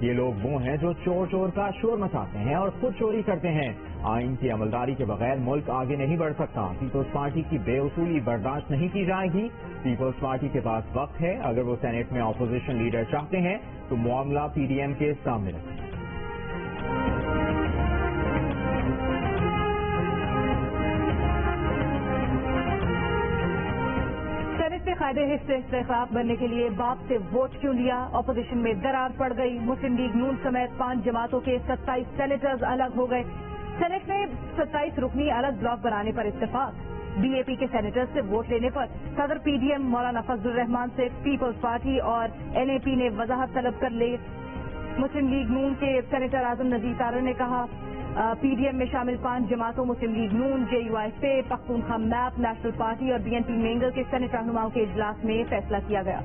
یہ لوگ وہ ہیں جو چور چور کا شور مچاتے ہیں اور خود چوری کرتے ہیں. آئین کی عملداری کے بغیر ملک آگے نہیں بڑھ سکتا. پیپلز پارٹی کی بے اصولی برداشت نہیں کی جائے گی. پیپلز پارٹی کے پاس وقت ہے. اگر وہ سینیٹ میں اپوزیشن لیڈر چاہتے ہیں تو معاملہ پی ڈی ایم کے سامنے رکھیں. قائد حصے استحقاق بننے کے لیے باپ سے ووٹ کیوں لیا؟ اپوزیشن میں درار پڑ گئی. مسلم لیگ نون سمیت 5 جماعتوں کے 27 سینیٹرز الگ ہو گئے. سینیٹ میں 27 رکنی الگ بلاک بنانے پر اتفاق. بی اے پی کے سینیٹرز سے ووٹ لینے پر صدر پی ڈی ایم مولانا فضل الرحمان سے پیپلز پارٹی اور این اے پی نے وضاحت طلب کر لی. مسلم لیگ نون کے سینیٹر اعظم نذیر تارڑ نے کہا پی ڈی ایم میں شامل 5 جماعتوں مسلم لیگ نون، جے یو آئی پے، پختونخوا میپ، نیشنل پارٹی اور بی این پی مینگل کے سینیٹ رہنماؤں کے اجلاس میں فیصلہ کیا گیا.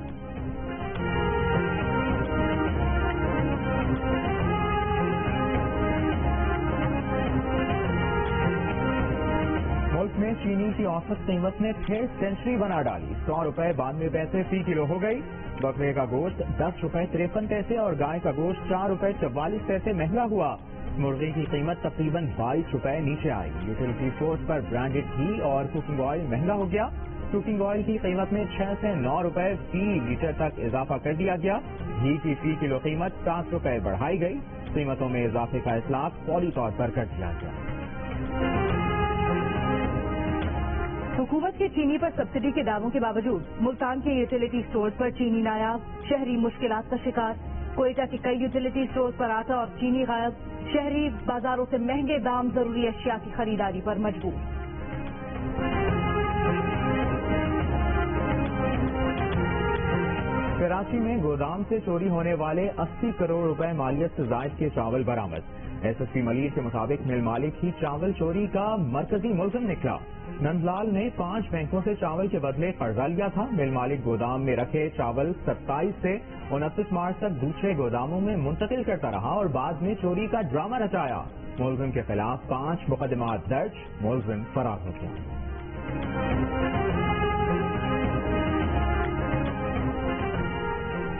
ملک میں چینی کی اوسط قیمت نے پھر سینچری بنا ڈالی. 100 روپے 92 پیسے فی کلو ہو گئی. بکرے کا گوشت 10 روپے 53 پیسے اور گائے کا گوشت 4 روپے 44 پیسے مہنگا ہوا. مرغی کی قیمت تقریباً 22 روپے نیچے آئی. یوٹیلیٹی اسٹورز پر برانڈڈ گھی اور کوکنگ آئل مہنگا ہو گیا. کوکنگ آئل کی قیمت میں 6 سے 9 روپے فی لیٹر تک اضافہ کر دیا گیا. گھی کی فی کلو قیمت 7 روپے بڑھائی گئی. قیمتوں میں اضافے کا اطلاق فوری طور پر کر دیا گیا. حکومت کے چینی پر سبسڈی کے دعووں کے باوجود ملتان کے یوٹیلیٹی اسٹورز پر چینی نایاب، شہری مشکلات کا شکار. کوئٹہ کے کئی یوٹیلیٹی اسٹورز پر آٹا اور چینی غائب. شہری بازاروں سے مہنگے دام ضروری اشیاء کی خریداری پر مجبور. کراچی میں گودام سے چوری ہونے والے 80 کروڑ روپے مالیت سے زائد کے چاول برآمد. ایس ایس پی ملیر کے مطابق مل مالک ہی چاول چوری کا مرکزی ملزم نکلا. نندلال نے 5 بینکوں سے چاول کے بدلے قرضہ لیا تھا. مل مالک گودام میں رکھے چاول 27 سے 29 مارچ تک دوسرے گوداموں میں منتقل کرتا رہا اور بعد میں چوری کا ڈرامہ رچایا. ملزم کے خلاف 5 مقدمات درج. ملزم فرار ہو گیا.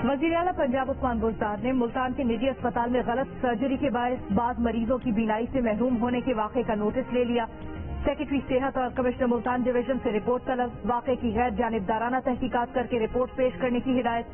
وزیر اعلیٰ پنجاب عثمان بزدار نے ملتان کے نجی اسپتال میں غلط سرجری کے باعث بعض مریضوں کی بینائی سے محروم ہونے کے واقعے کا نوٹس لے لیا. سیکرٹری صحت اور کمشنر ملتان ڈویژن سے رپورٹ طلب. واقعے کی غیر جانبدارانہ تحقیقات کر کے رپورٹ پیش کرنے کی ہدایت.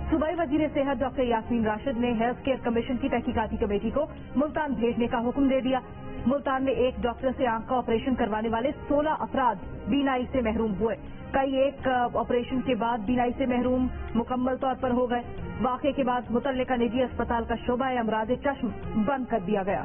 صوبائی وزیر صحت ڈاکٹر یاسمین راشد نے ہیلتھ کیئر کمیشن کی تحقیقاتی کمیٹی کو ملتان بھیجنے کا حکم دے دیا. ملتان میں ایک ڈاکٹر سے آنکھ کا آپریشن کروانے والے 16 افراد بینائی سے محروم ہوئے. کئی ایک آپریشن کے بعد بینائی سے محروم مکمل طور پر ہو گئے. واقعے کے بعد متعلقہ نجی اسپتال کا شعبہ امراض چشم بند کر دیا گیا.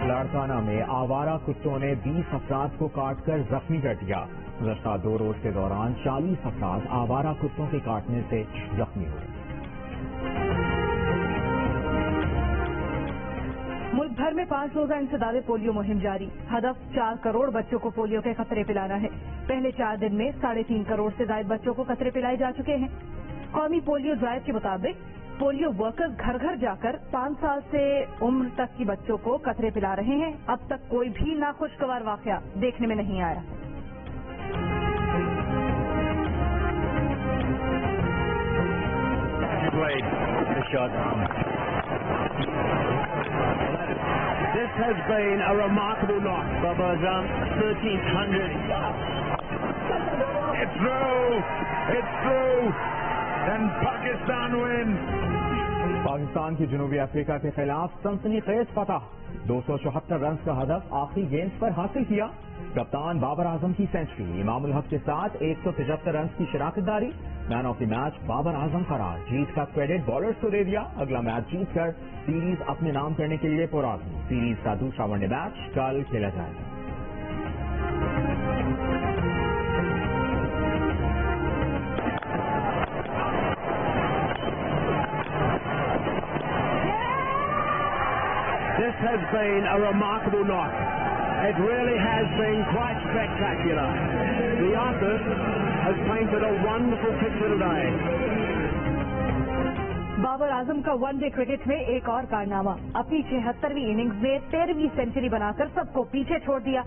لاڑکانہ میں آوارہ کتوں نے 20 افراد کو کاٹ کر زخمی کر دیا. گزشتہ 2 روز کے دوران 40 افراد آوارہ کتوں کے کاٹنے سے زخمی ہوئے. ملک بھر میں 5 روزہ انسداد پولیو مہم جاری. ہدف 4 کروڑ بچوں کو پولیو کے قطرے پلانا ہے. پہلے 4 دن میں 3.5 کروڑ سے زائد بچوں کو قطرے پلائے جا چکے ہیں. قومی پولیو ڈرائیو کے مطابق پولیو ورکرز گھر گھر جا کر 5 سال سے عمر تک کی بچوں کو قطرے پلا رہے ہیں. اب تک کوئی بھی ناخوشگوار واقعہ دیکھنے میں نہیں آیا. This has been a remarkable night. Baba Azam, 1300. It's through! It's through! And Pakistan win! Pakistan کی جنوبی افریقہ کے خلاف سنسنی خیز فتح. 274 رنز کا ہدف آخری گیندز پر حاصل کیا. کپتان بابر اعظم کی سینچری. امام الحق کے ساتھ 175 رنز کی شراکت داری. مین of the match Babar Azam قرار. جیت کا کریڈٹ بالرز کو دے دیا. اگلا میچ جیت کر سیریز اپنے نام کرنے کے لیے پرعزم. سیریز کا دوسرا ون ڈے میچ کل کھیلا جائے گا. This has been a remarkable night. It really has been quite spectacular. The artist has painted a wonderful picture today. Babar Azam کا ون ڈے کرکٹ میں ایک اور کارنامہ. اپنی 76ویں اننگز میں 13ویں سینچری بنا کر سب کو پیچھے چھوڑ دیا.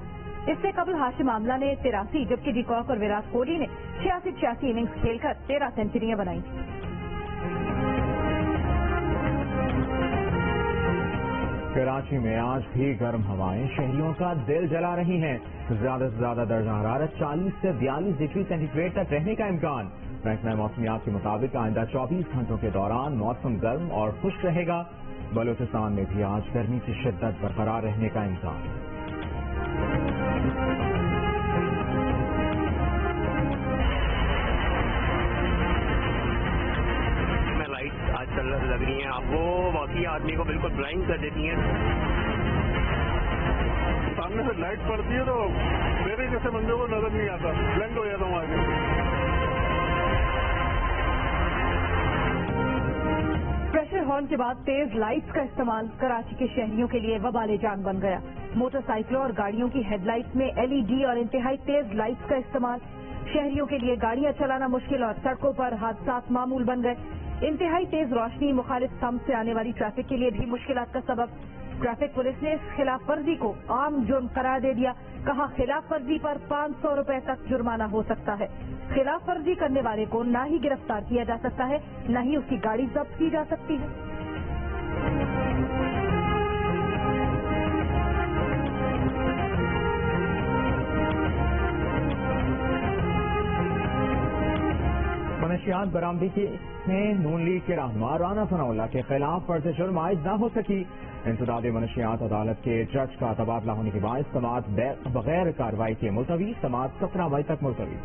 اس سے قبل ہاشم آملہ نے 83 جبکہ ڈیکاک اور وراٹ کوہلی نے 86 اننگز کھیل کر 13 سینچریاں بنائی تھیں۔ کراچی میں آج بھی گرم ہوائیں شہریوں کا دل جلا رہی ہیں۔ زیادہ سے زیادہ درجہ حرارت 40 سے 42 ڈگری سینٹی گریڈ تک رہنے کا امکان۔ محکمہ موسمیات کے مطابق آئندہ 24 گھنٹوں کے دوران موسم گرم اور خشک رہے گا۔ بلوچستان میں بھی آج گرمی کی شدت برقرار رہنے کا امکان۔ لائٹ آج کل لگ رہی ہیں، اب وہ واقعی آدمی کو بالکل بلائنڈ کر دیتی ہیں۔ سامنے سے لائٹ پڑتی ہے تو میرے جیسے بندے کو نظر نہیں آتا، بلائنڈ ہو جاتا ہوں آگے۔ پریشر ہارن کے بعد تیز لائٹس کا استعمال کراچی کے شہریوں کے لیے وبال جان بن گیا۔ موٹر سائیکلوں اور گاڑیوں کی ہیڈ لائٹس میں LED اور انتہائی تیز لائٹس کا استعمال شہریوں کے لیے گاڑیاں چلانا مشکل اور سڑکوں پر حادثات معمول بن گئے۔ انتہائی تیز روشنی مخالف سمت سے آنے والی ٹریفک کے لیے بھی مشکلات کا سبب۔ ٹریفک پولیس نے اس خلاف ورزی کو عام جرم قرار دے دیا، کہا خلاف ورزی پر 500 روپے تک جرمانہ ہو سکتا ہے۔ خلاف ورزی کرنے والے کو نہ ہی گرفتار کیا جا سکتا ہے، نہ ہی اس کی گاڑی ضبط کی جا سکتی ہے۔ منشیات برآمدگی میں نون لیگ کے رہنما رانا ثناء اللہ کے خلاف فرض جرم عائد نہ ہو سکی۔ انسداد منشیات عدالت کے جج کا تبادلہ ہونے کے باعث سماعت بغیر کارروائی کے ملتوی، سماعت 17 مئی تک ملتوی۔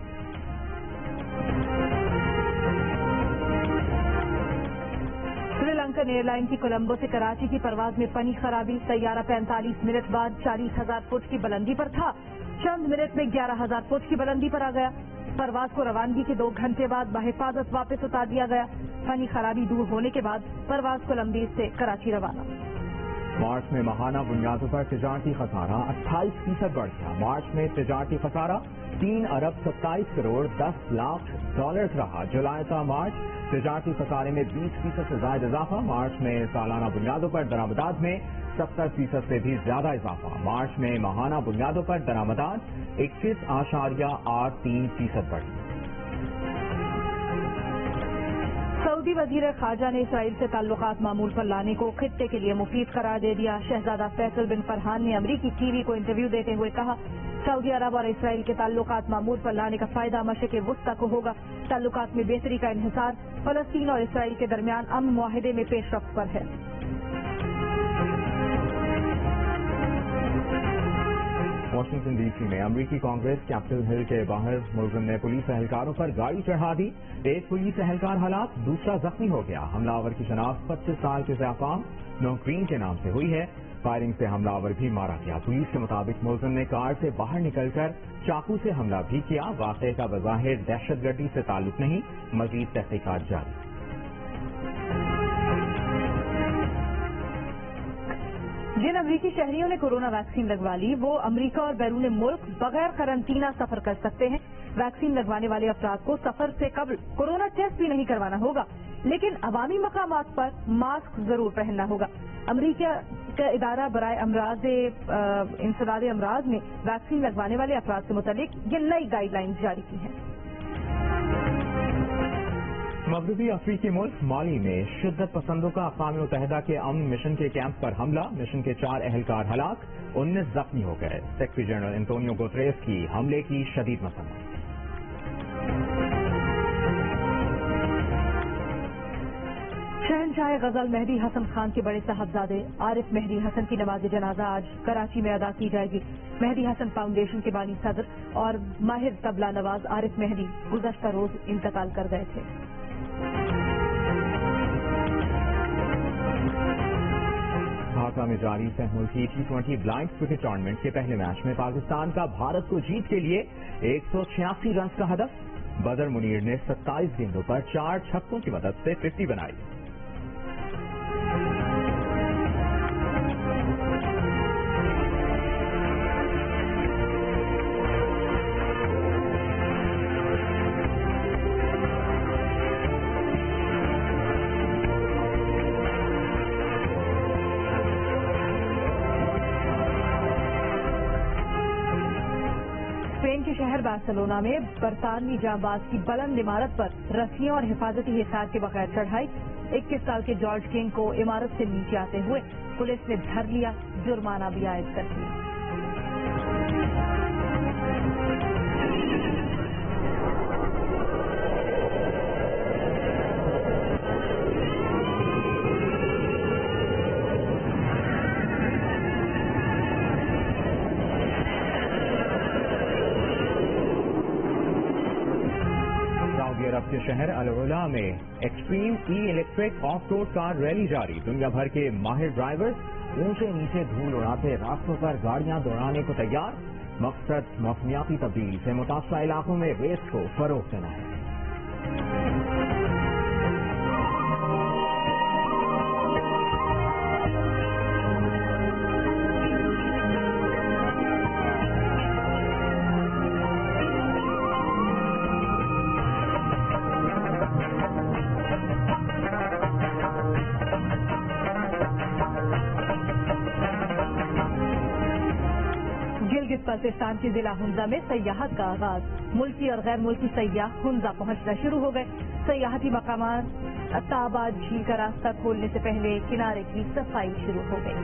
سری لنکن ایئر لائن کی کولمبو سے کراچی کی پرواز میں پنی خرابی، طیارہ 45 منٹ بعد 40,000 فٹ کی بلندی پر تھا، چند منٹ میں 11,000 فٹ کی بلندی پر آ گیا۔ پرواز کو روانگی کے 2 گھنٹے بعد بحفاظت واپس اتار دیا گیا۔ پنی خرابی دور ہونے کے بعد پرواز کولمبو سے کراچی روانہ۔ مارچ میں ماہانہ بنیادوں پر تجارتی خسارہ 28% بڑھ گیا۔ مارچ میں تجارتی خسارہ 3 ارب 27 کروڑ 10 لاکھ ڈالر رہا۔ جولائی تا مارچ تجارتی خسارے میں 20% سے زائد اضافہ۔ مارچ میں سالانہ بنیادوں پر درآمدات میں 70% سے بھی زیادہ اضافہ۔ مارچ میں ماہانہ بنیادوں پر درآمدات 21.83% بڑھی۔ سعودی وزیر خارجہ نے اسرائیل سے تعلقات معمول پر لانے کو خطے کے لیے مفید قرار دے دیا۔ شہزادہ فیصل بن فرحان نے امریکی ٹی وی کو انٹرویو دیتے ہوئے کہا، سعودی عرب اور اسرائیل کے تعلقات معمول پر لانے کا فائدہ مشرق وسطی کو ہوگا۔ تعلقات میں بہتری کا انحصار فلسطین اور اسرائیل کے درمیان امن معاہدے میں پیش رفت پر ہے۔ واشنگٹن ڈی سی میں امریکی کانگریس کیپٹل ہل کے باہر ملزم نے پولیس اہلکاروں پر گاڑی چڑھا دی۔ ایک پولیس اہلکار ہلاک، دوسرا زخمی ہو گیا۔ حملہ آور کی شناخت 25 سال کے ضیافام نو گرین کے نام سے ہوئی ہے۔ فائرنگ سے حملہ آور بھی مارا گیا۔ پولیس کے مطابق ملزم نے کار سے باہر نکل کر چاقو سے حملہ بھی کیا۔ واقعے کا بظاہر دہشت گردی سے تعلق نہیں، مزید تحقیقات جاری۔ جن امریکی شہریوں نے کورونا ویکسین لگوا لی وہ امریکہ اور بیرون ملک بغیر قرنطینہ سفر کر سکتے ہیں۔ ویکسین لگوانے والے افراد کو سفر سے قبل کورونا ٹیسٹ بھی نہیں کروانا ہوگا، لیکن عوامی مقامات پر ماسک ضرور پہننا ہوگا۔ امریکہ کا ادارہ برائے امراض انسداد امراض نے ویکسین لگوانے والے افراد سے متعلق یہ نئی گائیڈ لائنز جاری کی ہیں۔ مغربی افریقی ملک مالی میں شدت پسندوں کا اقوام متحدہ کے امن مشن کے کیمپ پر حملہ، مشن کے 4 اہلکار ہلاک، 19 زخمی ہو گئے۔ سیکرٹری جنرل انتونیو گوتریس کی حملے کی شدید مذمت۔ شہنشاہ غزل مہدی حسن خان کے بڑے صاحبزادے عارف مہدی حسن کی نماز جنازہ آج کراچی میں ادا کی جائے گی۔ مہدی حسن فاؤنڈیشن کے بانی صدر اور ماہر طبلہ نواز عارف مہدی گزشتہ روز انتقال کر گئے تھے۔ ڈھاکہ میں جاری سہ ملکی T20 بلائنڈ کرکٹ ٹورنامنٹ کے پہلے میچ میں پاکستان کا بھارت کو جیت کے لیے 186 رنز کا ہدف۔ بدر منیر نے 27 گیندوں پر 4 چھکوں کی مدد سے 50 بنائی۔ کے شہر بارسلونا میں برطانوی جانباز کی بلند عمارت پر رسیوں اور حفاظتی حصار کے بغیر چڑھائی. 21 سال کے جارج کنگ کو عمارت سے نیچے آتے ہوئے پولیس نے دھر لیا, جرمانہ بھی عائد کر دیا. عرب کے شہر العلا میں extreme E electric off road car rally جاری. دنیا بھر کے ماہر ڈرائیورز اونچے نیچے دھول اڑاتے راستوں پر گاڑیاں دوڑانے کو تیار. مقصد موسمیاتی تبدیلی سے متاثرہ علاقوں میں ریس کو فروغ دینا ہے. گلگت بلتستان کے ضلع ہنزا میں سیاحت کا آغاز. ملکی اور غیر ملکی سیاح ہنزا پہنچنا شروع ہو گئے. سیاحتی مقامات اتاباد جھیل کا راستہ کھولنے سے پہلے کنارے کی صفائی شروع ہو گئی.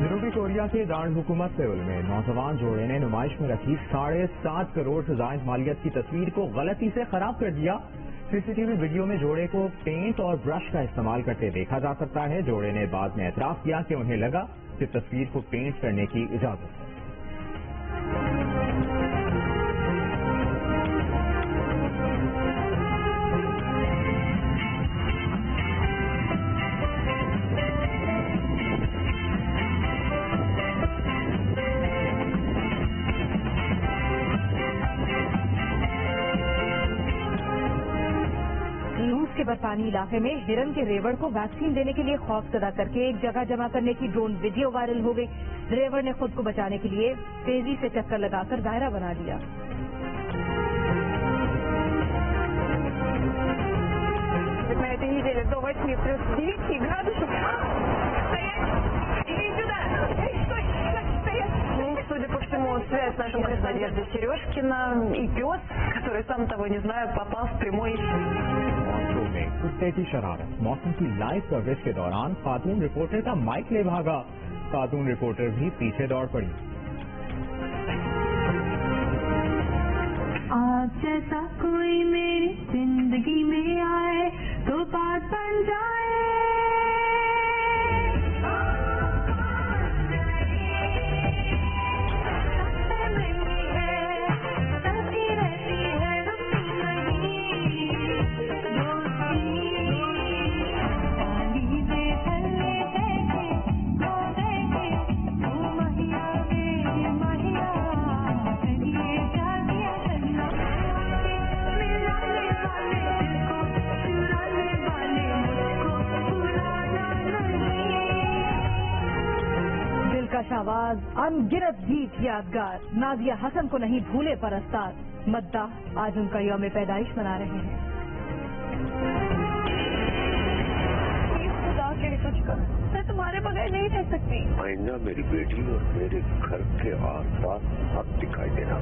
جنوبی کوریا کے دارالحکومت سیول میں نوجوان جوڑے نے نمائش میں رکھی 7.5 کروڑ سے زائد مالیت کی تصویر کو غلطی سے خراب کر دیا. سی سی ٹی وی ویڈیو میں جوڑے کو پینٹ اور برش کا استعمال کرتے دیکھا جا سکتا ہے. جوڑے نے بعد میں اعتراف کیا کہ انہیں لگا کہ تصویر کو پینٹ کرنے کی اجازت ہے. کے برفانی علاقے میں ہرن کے ریوڑ کو ویکسین دینے کے لیے خوف زدہ کر کے ایک جگہ جمع کرنے کی ڈرون ویڈیو وائرل ہو گئی. ریوڑ نے خود کو بچانے کے لیے تیزی سے چکر لگا کر دائرہ بنا لیا. Судя по всему, связь с нашим Надежды Сережкина и пес, который, сам того не зная, попал в прямой ماسکو میں کتے کی شرارت. موسم کی لائیو کوریج کے دوران خاتون رپورٹر کا مائک لے بھاگا. خاتون رپورٹر بھی پیچھے دوڑ پڑی. آج جیسا کوئی میری زندگی میں آئے تو بات بن جائے. آواز ان گنت گیت یادگار. نازیہ حسن کو نہیں بھولے پرستار. مداح آج ان کا یوم پیدائش منا رہے ہیں. خدا کے کچھ کر, میں تمہارے بغیر نہیں رہ سکتی. آئندہ میری بیٹی اور میرے گھر کے آس پاس اب دکھائی دینا.